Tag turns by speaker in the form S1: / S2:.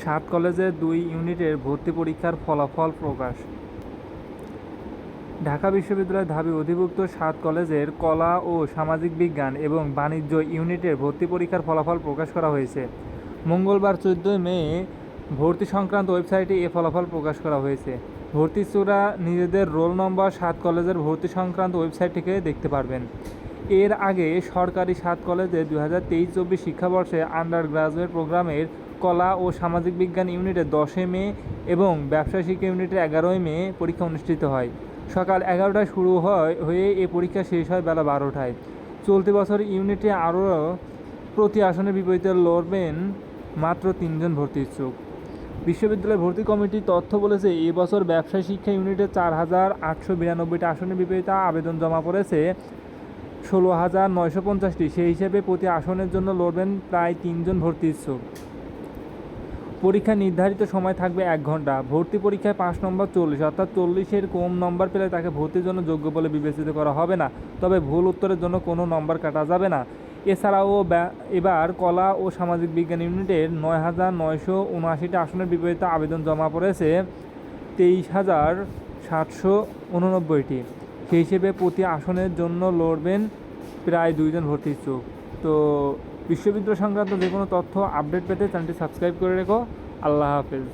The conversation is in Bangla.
S1: সাত কলেজের 2 ইউনিটের ভর্তি পরীক্ষার ফলাফল প্রকাশ। ঢাকা বিশ্ববিদ্যালয়ের ঢাবি অধিভুক্ত 7 কলেজের কলা ও সামাজিক বিজ্ঞান এবং বাণিজ্য ইউনিটের ভর্তি পরীক্ষার ফলাফল প্রকাশ করা হয়েছে। মঙ্গলবার 14 মে ভর্তি সংক্রান্ত ওয়েবসাইটে এ ফলাফল প্রকাশ করা হয়েছে। ভর্তি ইচ্ছুকরা নিজেদের রোল নম্বর 7 কলেজের ভর্তি সংক্রান্ত ওয়েবসাইট থেকে দেখতে পারবেন। এর আগে সরকারি 7 কলেজে 2023-24 শিক্ষাবর্ষে আন্ডার গ্রাজুয়েট প্রোগ্রামের কলা ও সামাজিক বিজ্ঞান ইউনিটে 10 মে এবং ব্যবসায় শিক্ষা ইউনিটে 11 মে পরীক্ষা অনুষ্ঠিত হয়। সকাল 11টায় শুরু হয়ে এ পরীক্ষা শেষ হয় বেলা 12টায়। চলতি বছর ইউনিটে আরও প্রতি আসনের বিপরীতে লড়বেন মাত্র 3 জন ভর্তি ইচ্ছুক। বিশ্ববিদ্যালয় ভর্তি কমিটির তথ্য বলেছে, এবছর ব্যবসায় শিক্ষা ইউনিটে 4,892টি আসনের বিপরীতে আবেদন জমা পড়েছে 16,950টি। সেই হিসেবে প্রতি আসনের জন্য লড়বেন প্রায় 3 জন ভর্তি ইচ্ছুক। পরীক্ষা নির্ধারিত সময় থাকবে 1 ঘন্টা। ভর্তি পরীক্ষায় 5 নম্বর 40, অর্থাৎ 40-এর কম নম্বর পেলে তাকে ভর্তির জন্য যোগ্য বলে বিবেচিত করা হবে না, তবে ভুল উত্তরের জন্য কোনো নম্বর কাটা যাবে না। এছাড়াও এবার কলা ও সামাজিক বিজ্ঞান ইউনিটের 9,979টি আসনের বিপরীতে আবেদন জমা পড়েছে 23,789টি। সেই হিসেবে প্রতি আসনের জন্য লড়বেন প্রায় 2 জন ভর্তি ইচ্ছুক। তো বিশ্ববিদ্যালয় সংক্রান্ত যে কোনো তথ্য আপডেট পেতে চ্যানেলটি সাবস্ক্রাইব করে রেখো। আল্লাহ হাফেজ।